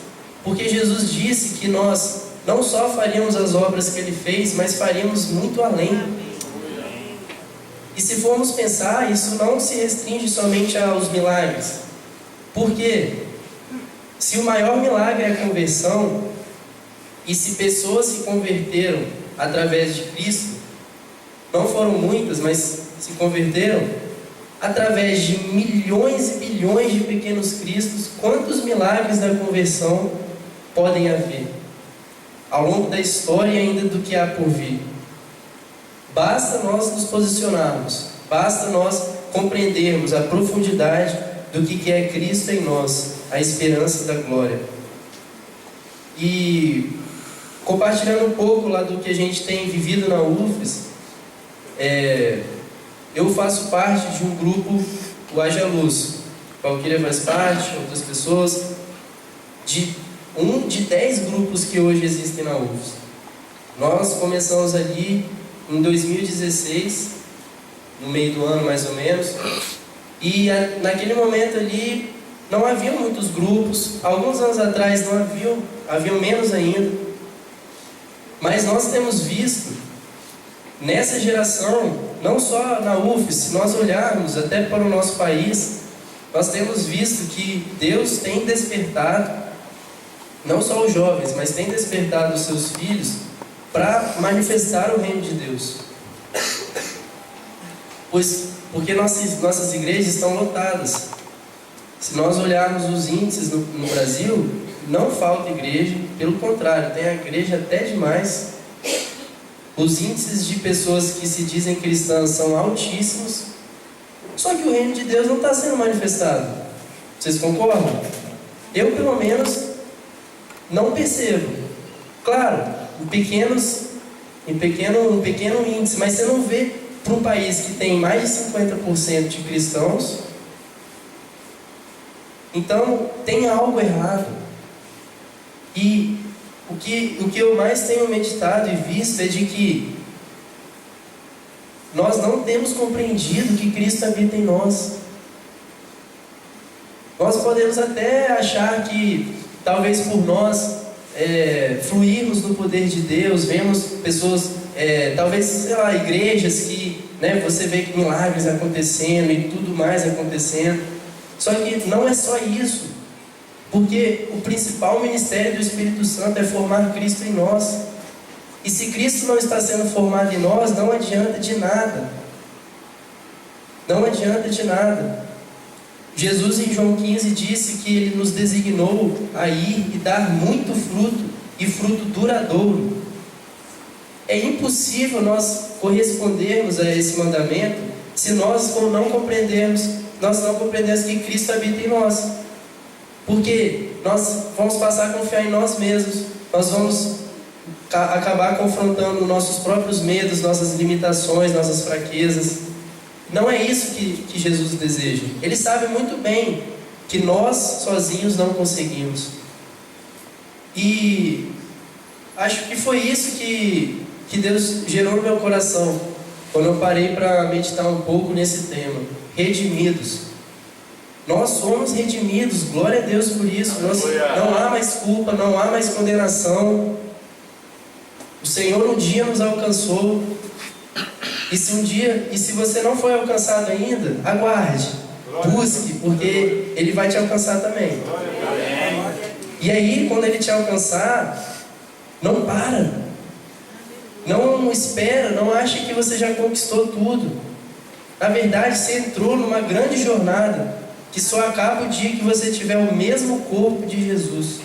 Porque Jesus disse que nós não só faríamos as obras que Ele fez, mas faríamos muito além. E se formos pensar, isso não se restringe somente aos milagres. Por quê? Se o maior milagre é a conversão, e se pessoas se converteram através de Cristo, não foram muitas, mas se converteram, através de milhões e bilhões de pequenos cristos, quantos milagres da conversão podem haver ao longo da história e ainda do que há por vir? Basta nós nos posicionarmos, basta nós compreendermos a profundidade do que é Cristo em nós, a esperança da glória. E compartilhando um pouco lá do que a gente tem vivido na UFES, eu faço parte de um grupo, o Haja Luz. Valquíria faz parte, outras pessoas, de 10 grupos que hoje existem na UFES. Nós começamos ali em 2016, no meio do ano mais ou menos, e naquele momento ali não havia muitos grupos. Alguns anos atrás não haviam menos ainda, mas nós temos visto nessa geração, não só na UFES, se nós olharmos até para o nosso país, nós temos visto que Deus tem despertado não só os jovens, mas tem despertado os seus filhos para manifestar o reino de Deus. Porque nossas igrejas estão lotadas. Se nós olharmos os índices no Brasil, não falta igreja, pelo contrário, tem a igreja até demais. Os índices de pessoas que se dizem cristãs são altíssimos, só que o reino de Deus não está sendo manifestado. Vocês concordam? Eu, pelo menos, não percebo. Claro, um pequeno índice, mas você não vê para um país que tem mais de 50% de cristãos. Então, tem algo errado. E o que eu mais tenho meditado e visto é de que nós não temos compreendido que Cristo habita em nós. Nós podemos até achar que, talvez por nós fluirmos no poder de Deus, vemos pessoas, talvez, sei lá, igrejas que você vê milagres acontecendo e tudo mais acontecendo. Só que não é só isso, porque o principal ministério do Espírito Santo é formar Cristo em nós. E se Cristo não está sendo formado em nós, não adianta de nada. Não adianta de nada. Jesus em João 15 disse que Ele nos designou a ir e dar muito fruto, e fruto duradouro. É impossível nós correspondermos a esse mandamento se nós não compreendermos que Cristo habita em nós. Porque nós vamos passar a confiar em nós mesmos, nós vamos acabar confrontando nossos próprios medos, nossas limitações, nossas fraquezas. Não é isso que Jesus deseja. Ele sabe muito bem que nós sozinhos não conseguimos. E acho que foi isso que Deus gerou no meu coração quando eu parei para meditar um pouco nesse tema. Redimidos. Nós somos redimidos, glória a Deus por isso. Não há mais culpa, não há mais condenação. O Senhor um dia nos alcançou. E se você não foi alcançado ainda, aguarde, busque, porque Ele vai te alcançar também. E aí, quando Ele te alcançar, não para. Não espera, não acha que você já conquistou tudo. Na verdade, você entrou numa grande jornada que só acaba o dia que você tiver o mesmo corpo de Jesus.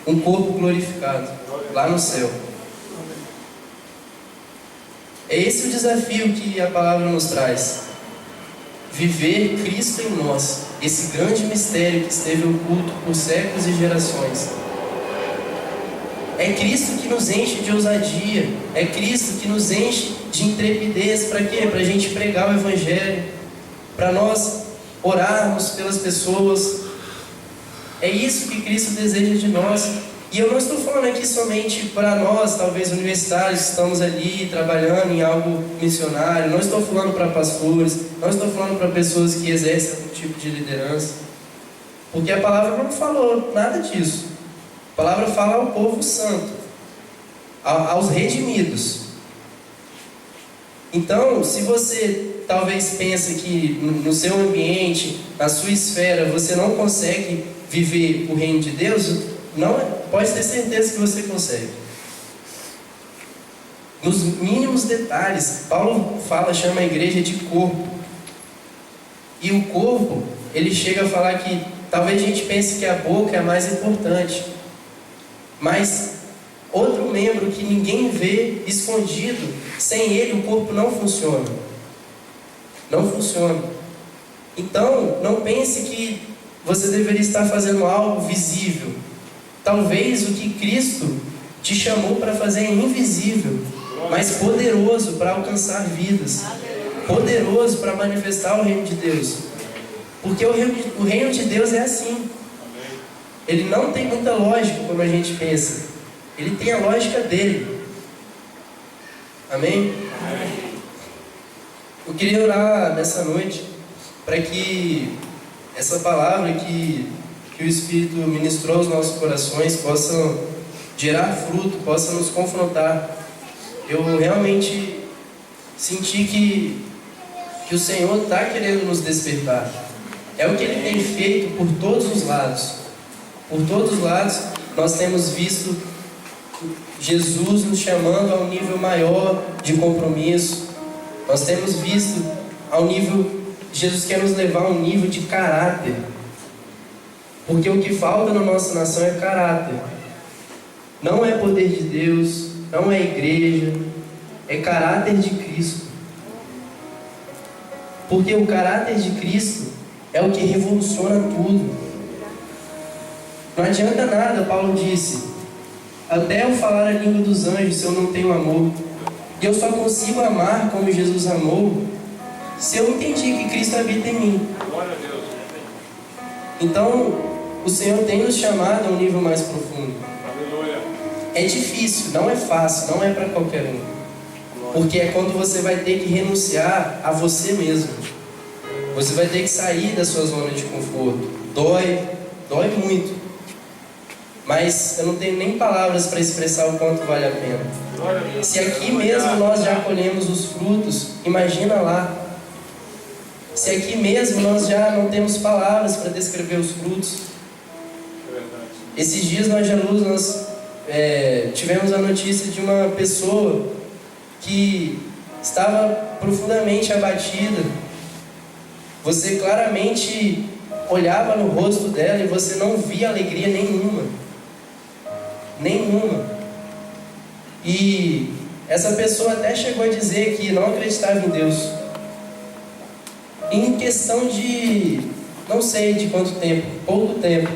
Um corpo glorificado, lá no céu. É esse o desafio que a palavra nos traz. Viver Cristo em nós, esse grande mistério que esteve oculto por séculos e gerações. É Cristo que nos enche de ousadia, é Cristo que nos enche de intrepidez. Para quê? Para a gente pregar o Evangelho, para nós orarmos pelas pessoas. É isso que Cristo deseja de nós. E eu não estou falando aqui somente para nós, talvez universitários, que estamos ali trabalhando em algo missionário. Não estou falando para pastores, não estou falando para pessoas que exercem algum tipo de liderança. Porque a palavra não falou nada disso. A palavra fala ao povo santo, aos redimidos. Então, se você talvez pense que no seu ambiente, na sua esfera, você não consegue viver o reino de Deus, pode ter certeza que você consegue. Nos mínimos detalhes, Paulo chama a igreja de corpo. E o corpo, ele chega a falar que talvez a gente pense que a boca é a mais importante. Mas outro membro que ninguém vê, escondido, sem ele o corpo não funciona. Não funciona. Então, não pense que você deveria estar fazendo algo visível. Talvez o que Cristo te chamou para fazer é invisível, mas poderoso para alcançar vidas, poderoso para manifestar o reino de Deus. Porque o reino de Deus é assim. Ele não tem muita lógica como a gente pensa. Ele tem a lógica dele. Amém? Eu queria orar nessa noite para que essa palavra que o Espírito ministrou aos nossos corações possa gerar fruto, possa nos confrontar. Eu realmente senti que o Senhor está querendo nos despertar. É o que Ele tem feito por todos os lados. Por todos os lados nós temos visto Jesus nos chamando a um nível maior de compromisso. Nós temos visto ao nível, Jesus quer nos levar a um nível de caráter. Porque o que falta na nossa nação é caráter. Não é poder de Deus, não é igreja, é caráter de Cristo. Porque o caráter de Cristo é o que revoluciona tudo. Não adianta nada, Paulo disse, até eu falar a língua dos anjos se eu não tenho amor. E eu só consigo amar como Jesus amou se eu entendi que Cristo habita em mim. Glória a Deus. Então, o Senhor tem nos chamado a um nível mais profundo. Aleluia. É difícil, não é fácil, não é para qualquer um. Porque é quando você vai ter que renunciar a você mesmo. Você vai ter que sair da sua zona de conforto. Dói muito. Mas eu não tenho nem palavras para expressar o quanto vale a pena. Se aqui mesmo nós já colhemos os frutos, imagina lá. Se aqui mesmo nós já não temos palavras para descrever os frutos. Esses dias nós tivemos a notícia de uma pessoa que estava profundamente abatida. Você claramente olhava no rosto dela e você não via alegria nenhuma. E essa pessoa até chegou a dizer que não acreditava em Deus. Em questão de, não sei de quanto tempo, pouco tempo,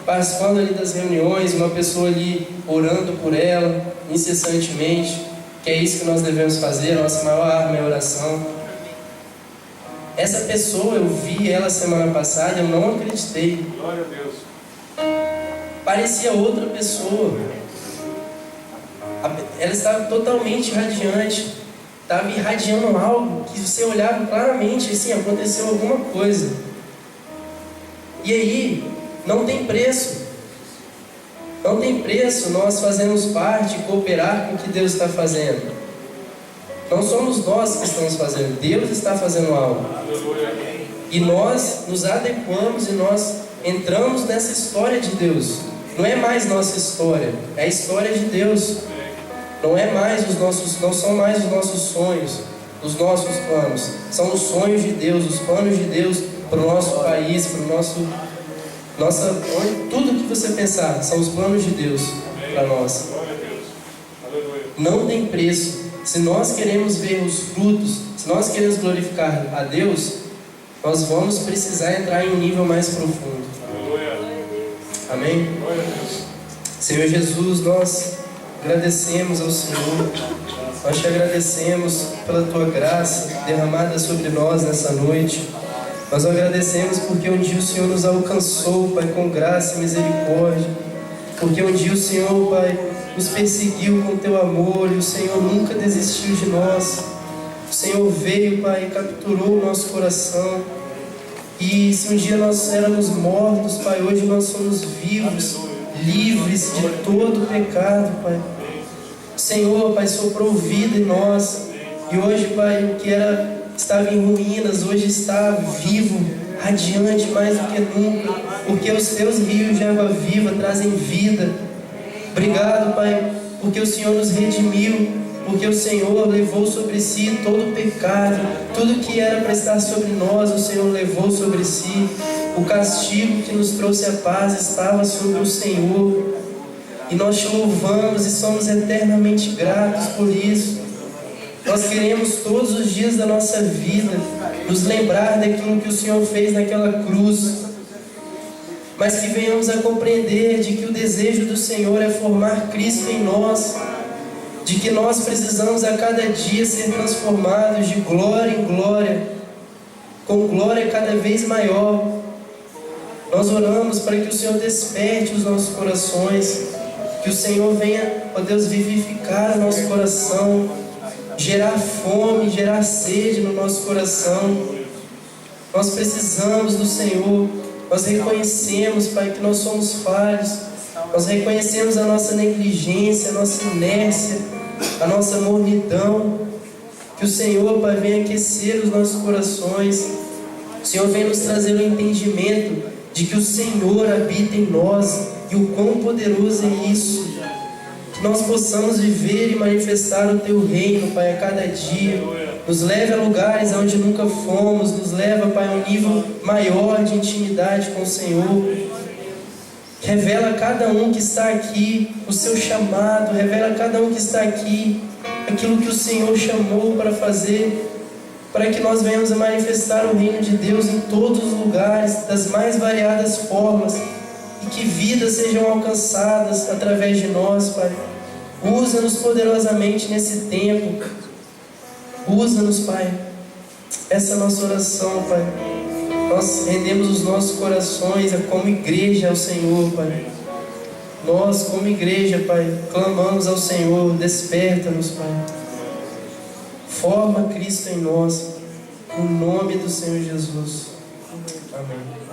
participando ali das reuniões, uma pessoa ali orando por ela incessantemente, que é isso que nós devemos fazer, a nossa maior arma é a oração. Essa pessoa, eu vi ela semana passada, eu não acreditei. Glória a Deus. Parecia outra pessoa. Ela estava totalmente radiante, estava irradiando algo que você olhava claramente, assim, aconteceu alguma coisa. E aí, não tem preço. Não tem preço nós fazermos parte, cooperar com o que Deus está fazendo. Não somos nós que estamos fazendo, Deus está fazendo algo. E nós nos adequamos e nós entramos nessa história de Deus. Não é mais nossa história, é a história de Deus. não são mais os nossos sonhos, os nossos planos. São os sonhos de Deus, os planos de Deus para o nosso país, para o tudo que você pensar, são os planos de Deus para nós. Não tem preço. Se nós queremos ver os frutos, se nós queremos glorificar a Deus, nós vamos precisar entrar em um nível mais profundo. Amém? Senhor Jesus, nós agradecemos ao Senhor, nós te agradecemos pela tua graça derramada sobre nós nessa noite. Nós agradecemos porque um dia o Senhor nos alcançou, Pai, com graça e misericórdia. Porque um dia o Senhor, Pai, nos perseguiu com teu amor e o Senhor nunca desistiu de nós. O Senhor veio, Pai, e capturou o nosso coração. E se um dia nós éramos mortos, Pai, hoje nós somos vivos, livres de todo pecado, Pai. O Senhor, Pai, soprou vida em nós. E hoje, Pai, o que estava em ruínas, hoje está vivo, radiante mais do que nunca, porque os teus rios de água viva trazem vida. Obrigado, Pai, porque o Senhor nos redimiu, porque o Senhor levou sobre si todo o pecado, tudo que era para estar sobre nós, o Senhor levou sobre si. O castigo que nos trouxe a paz estava sobre o Senhor, e nós te louvamos e somos eternamente gratos por isso. Nós queremos todos os dias da nossa vida nos lembrar daquilo que o Senhor fez naquela cruz, mas que venhamos a compreender de que o desejo do Senhor é formar Cristo em nós, de que nós precisamos a cada dia ser transformados de glória em glória, com glória cada vez maior. Nós oramos para que o Senhor desperte os nossos corações, que o Senhor venha, ó Deus, vivificar o nosso coração, gerar fome, gerar sede no nosso coração. Nós precisamos do Senhor. Nós reconhecemos, Pai, que nós somos falhos. Nós reconhecemos a nossa negligência, a nossa inércia, a nossa mornidão. Que o Senhor, Pai, venha aquecer os nossos corações. O Senhor venha nos trazer o entendimento de que o Senhor habita em nós e o quão poderoso é isso. Que nós possamos viver e manifestar o Teu reino, Pai, a cada dia. Nos leve a lugares onde nunca fomos. Nos leva, Pai, a um nível maior de intimidade com o Senhor. Revela a cada um que está aqui o Seu chamado. Revela a cada um que está aqui aquilo que o Senhor chamou para fazer, para que nós venhamos a manifestar o reino de Deus em todos os lugares, das mais variadas formas, e que vidas sejam alcançadas através de nós, Pai. Usa-nos poderosamente nesse tempo. Usa-nos, Pai. Essa é a nossa oração, Pai. Nós rendemos os nossos corações como igreja ao Senhor, Pai. Nós, como igreja, Pai, clamamos ao Senhor. Desperta-nos, Pai. Forma Cristo em nós. Em nome do Senhor Jesus. Amém.